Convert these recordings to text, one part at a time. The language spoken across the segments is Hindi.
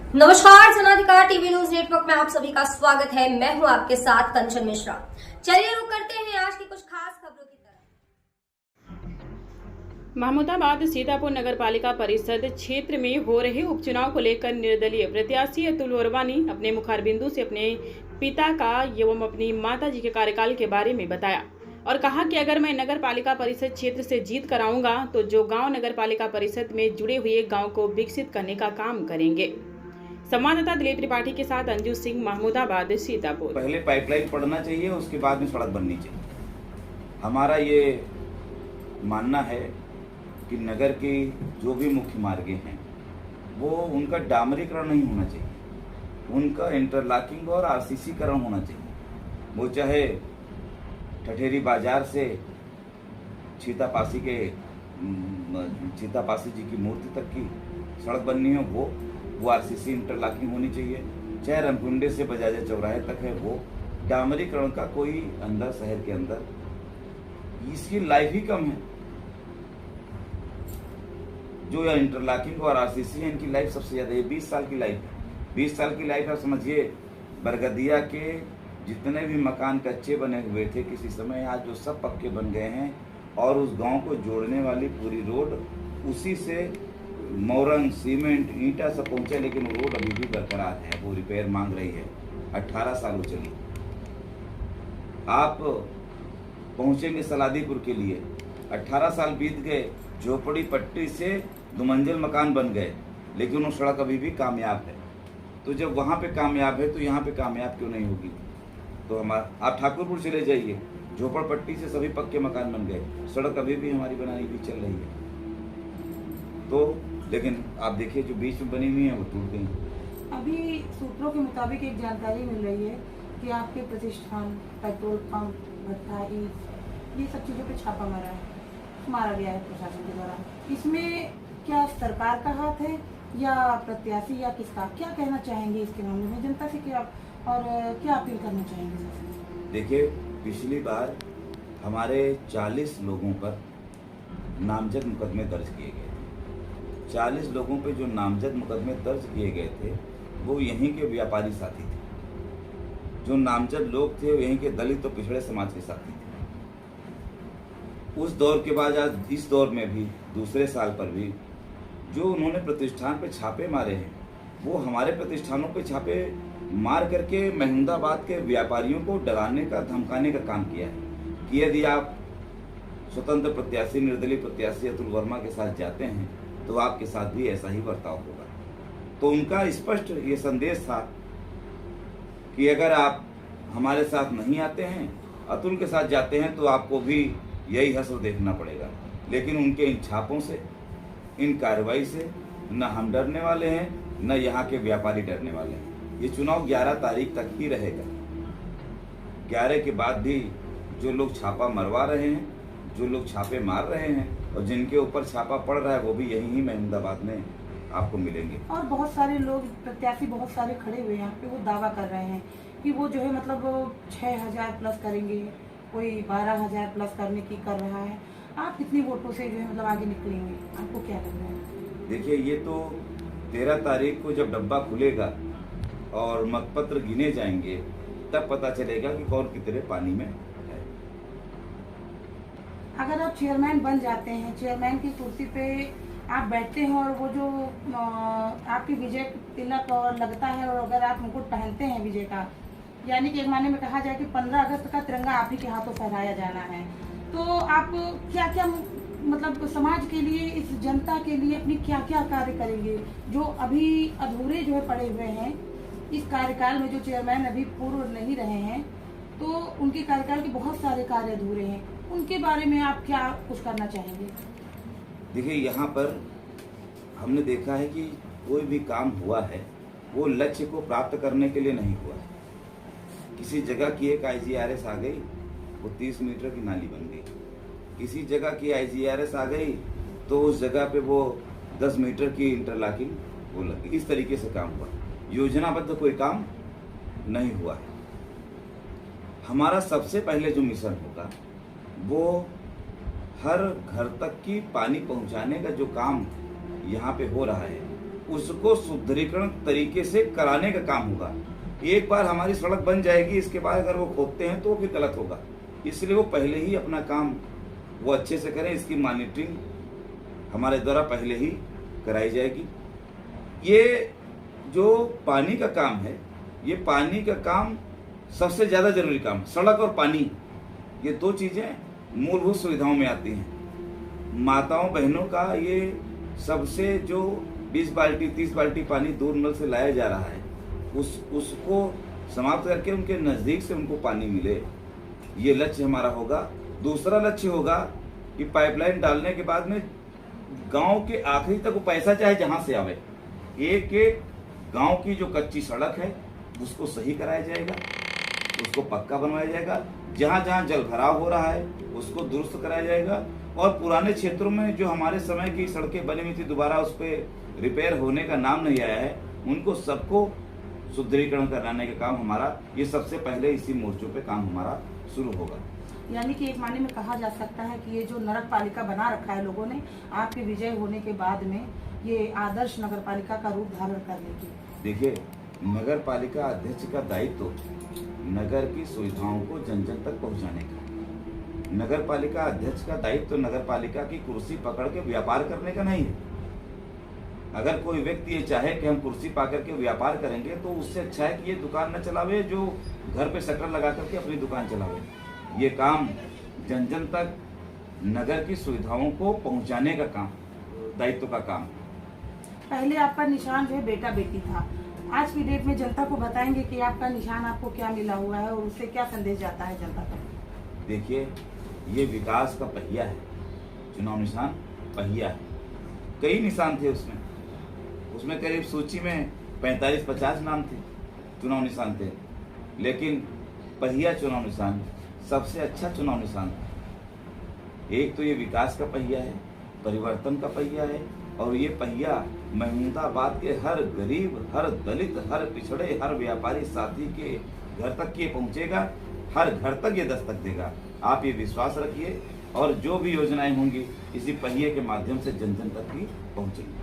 नमस्कार, जनाधिकार टीवी न्यूज नेटवर्क में आप सभी का स्वागत है। मैं हूं आपके साथ कंचन मिश्रा। चलिए रुक करते हैं आज की कुछ खास खबरों की तरफ। महमूदाबाद सीतापुर नगर पालिका परिषद क्षेत्र में हो रहे उपचुनाव को लेकर निर्दलीय प्रत्याशी अतुल वर्मा ने अपने मुखारबिंदु से अपने पिता का एवं अपनी माता जी के कार्यकाल के बारे में बताया और कहा कि अगर मैं नगर पालिका परिषद क्षेत्र से जीत कर आऊंगा तो जो गांव नगर पालिका परिषद में जुड़े हुए गांव को विकसित करने का काम करेंगे। संवाददाता दिलीप त्रिपाठी के साथ अंजू सिंह, महमूदाबाद, सीतापुर। पहले पाइपलाइन पड़ना चाहिए, उसके बाद में सड़क बननी चाहिए। हमारा ये मानना है कि नगर की जो भी मुख्य मार्गे हैं वो उनका डामरीकरण नहीं होना चाहिए, उनका इंटरलॉकिंग और आरसीसीकरण होना चाहिए। वो चाहे ठठेरी बाजार से छीतापासी जी की मूर्ति तक की सड़क बननी हो, वो आरसीसी इंटरलॉकिंग होनी चाहिए। चाहे रमकुंडे से बजाजा चौराहे तक है, वो डामरीकरण का कोई अंदर शहर के अंदर इसकी लाइफ ही कम है। जो यह इंटरलॉकिंग और आरसीसी है, इनकी लाइफ सबसे ज्यादा है। 20 साल की लाइफ है। 20 साल की लाइफ आप समझिए, बरगदिया के जितने भी मकान कच्चे बने हुए थे किसी समय, आज जो सब पक्के बन गए हैं और उस गांव को जोड़ने वाली पूरी रोड उसी से मोरंग, सीमेंट, ईंटा सब पहुंचे, लेकिन वो रोड अभी भी बरकरार है, वो रिपेयर मांग रही है। 18 साल हो चली। आप पहुंचेंगे सलादीपुर के लिए, 18 साल बीत गए, झोपड़ी पट्टी से 2 मंजिल मकान बन गए, लेकिन वो सड़क अभी भी कामयाब है। तो जब वहां पे कामयाब है तो यहाँ पे कामयाब क्यों नहीं होगी? तो आप ठाकुरपुर चले जाइए, झोपड़पट्टी से सभी पक्के मकान बन गए, सड़क अभी भी हमारी बनाई हुई चल रही है। तो लेकिन आप देखिए जो बीच में बनी हुई है वो टूट गई। अभी सूत्रों के मुताबिक एक जानकारी मिल रही है कि आपके प्रतिष्ठान, पेट्रोल पंप, भट्टा, ये सब चीज़ों पे छापा मारा गया है प्रशासन के द्वारा। इसमें क्या सरकार का हाथ है या प्रत्याशी या किसका? क्या कहना चाहेंगे इसके मामले में जनता से, क्या और क्या अपील करना चाहेंगे? देखिए, पिछली बार हमारे 40 लोगों पर नामजद मुकदमे दर्ज किए गए थे। 40 लोगों पे जो नामजद मुकदमे दर्ज किए गए थे वो यहीं के व्यापारी साथी थे। जो नामजद लोग थे वो यहीं के दलित और पिछड़े समाज के साथी थे। उस दौर के बाद आज इस दौर में भी, दूसरे साल पर भी जो उन्होंने प्रतिष्ठान पे छापे मारे हैं, वो हमारे प्रतिष्ठानों पे छापे मार करके महमूदाबाद के व्यापारियों को डराने का, धमकाने का काम किया है कि यदि आप स्वतंत्र प्रत्याशी, निर्दलीय प्रत्याशी अतुल वर्मा के साथ जाते हैं तो आपके साथ भी ऐसा ही बर्ताव होगा। तो उनका स्पष्ट ये संदेश था कि अगर आप हमारे साथ नहीं आते हैं, अतुल के साथ जाते हैं, तो आपको भी यही हश्र देखना पड़ेगा। लेकिन उनके इन छापों से, इन कार्रवाई से न हम डरने वाले हैं, न यहाँ के व्यापारी डरने वाले हैं। ये चुनाव 11 तारीख तक ही रहेगा। 11 के बाद भी जो लोग छापा मरवा रहे हैं, जो लोग छापे मार रहे हैं और जिनके ऊपर छापा पड़ रहा है, वो भी यहीं ही महमूदाबाद में आपको मिलेंगे। और बहुत सारे लोग, प्रत्याशी बहुत सारे खड़े हुए यहाँ पे, वो दावा कर रहे हैं कि वो जो है मतलब 6000 प्लस करेंगे, कोई 12000 प्लस करने की कर रहा है। आप कितनी वोटों से जो है मतलब आगे निकलेंगे? आपको क्या लग रहा है? देखिए, ये तो 13 तारीख को जब डब्बा खुलेगा और मतपत्र गिने जाएंगे तब पता चलेगा कि कौन कितने पानी में है। अगर आप चेयरमैन बन जाते हैं, चेयरमैन की कुर्सी पे आप बैठते हैं और वो जो आपकी विजय तिलक और लगता है, और अगर आप मुकुट पहनते हैं विजय का, यानी कि एक मायने में कहा जाए कि 15 अगस्त का तिरंगा आप ही के हाथों फहराया जाना है, तो आप क्या क्या मतलब समाज के लिए, इस जनता के लिए अपनी क्या क्या कार्य करेंगे जो अभी अधूरे जो है पड़े हुए हैं? इस कार्यकाल में जो चेयरमैन अभी पूर्व नहीं रहे हैं, तो उनके कार्यकाल के बहुत सारे कार्य अधूरे हैं, उनके बारे में आप क्या कुछ करना चाहेंगे? देखिए, यहाँ पर हमने देखा है कि कोई भी काम हुआ है वो लक्ष्य को प्राप्त करने के लिए नहीं हुआ है। किसी जगह की एक IGRS आ गई, वो 30 मीटर की नाली बन गई। किसी जगह की IGRS आ गई तो उस जगह पे वो 10 मीटर की इंटरलॉकिंग वो लग गई। इस तरीके से काम हुआ। योजनाबद्ध कोई काम नहीं हुआ है। हमारा सबसे पहले जो मिशन होगा वो हर घर तक की पानी पहुंचाने का जो काम यहाँ पे हो रहा है उसको सुदृढ़ीकरण तरीके से कराने का काम होगा। एक बार हमारी सड़क बन जाएगी, इसके बाद अगर वो खोदते हैं तो फिर गलत होगा। इसलिए वो पहले ही अपना काम वो अच्छे से करें। इसकी मॉनिटरिंग हमारे द्वारा पहले ही कराई जाएगी। ये जो पानी का काम है, ये पानी का काम सबसे ज़्यादा जरूरी काम। सड़क और पानी, ये दो चीज़ें मूलभूत सुविधाओं में आती हैं। माताओं बहनों का ये सबसे जो 20 बाल्टी 30 बाल्टी पानी दूर नल से लाया जा रहा है, उसको समाप्त करके उनके नज़दीक से उनको पानी मिले, ये लक्ष्य हमारा होगा। दूसरा लक्ष्य होगा कि पाइपलाइन डालने के बाद में गांव के आखिरी तक वो पैसा चाहे जहां से आवे, एक एक गांव की जो कच्ची सड़क है उसको सही कराया जाएगा, उसको पक्का बनवाया जाएगा। जहां जहां जल भराव हो रहा है उसको दुरुस्त कराया जाएगा। और पुराने क्षेत्रों में जो हमारे समय की सड़कें बनी हुई थी, दोबारा उस पर रिपेयर होने का नाम नहीं आया है, उनको सबको सुदृढ़ीकरण कराने का काम हमारा, ये सबसे पहले इसी मोर्चों पे काम हमारा शुरू होगा। यानी कि एक माने में कहा जा सकता है कि ये जो नगर पालिका बना रखा है लोगों ने, आपके विजय होने के बाद में ये आदर्श नगर पालिका का रूप धारण कर लेगी। देखिए, नगर पालिका अध्यक्ष का दायित्व तो नगर की सुविधाओं को जन जन तक पहुंचाने का। नगर पालिका अध्यक्ष का दायित्व तो नगर पालिका की कुर्सी पकड़ के व्यापार करने का नहीं है। अगर कोई व्यक्ति ये चाहे कि हम कुर्सी पाकर के व्यापार करेंगे, तो उससे अच्छा है कि ये दुकान न चलावे, जो घर पे शटर लगा करके अपनी दुकान चलावे। ये काम जन जन तक नगर की सुविधाओं को पहुंचाने का काम, दायित्व का काम। पहले आपका निशान जो है बेटा बेटी था, आज की डेट में जनता को बताएंगे कि आपका निशान आपको क्या मिला हुआ है और उससे क्या संदेश जाता है जनता तक। देखिए, ये विकास का पहिया है, चुनाव निशान पहिया है। कई निशान थे उसमें करीब सूची में 45-50 नाम थे, चुनाव निशान थे, लेकिन पहिया चुनाव निशान सबसे अच्छा चुनाव निशान है। एक तो ये विकास का पहिया है, परिवर्तन का पहिया है, और ये पहिया महमूदाबाद के हर गरीब, हर दलित, हर पिछड़े, हर व्यापारी साथी के घर तक ये पहुंचेगा, हर घर तक ये दस्तक देगा। आप ये विश्वास रखिए, और जो भी योजनाएं होंगी इसी पहिए के माध्यम से जन जन तक ही पहुंचेगी।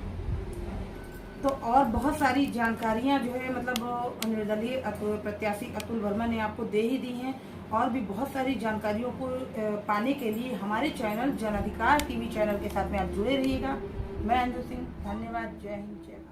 तो और बहुत सारी जानकारियां जो है मतलब निर्दलीय प्रत्याशी अतुल वर्मा ने आपको दे ही दी हैं, और भी बहुत सारी जानकारियों को पाने के लिए हमारे चैनल जन अधिकार टीवी चैनल के साथ में आप जुड़े रहिएगा। मैं अंजू सिंह, धन्यवाद। जय हिंद, जय भारत।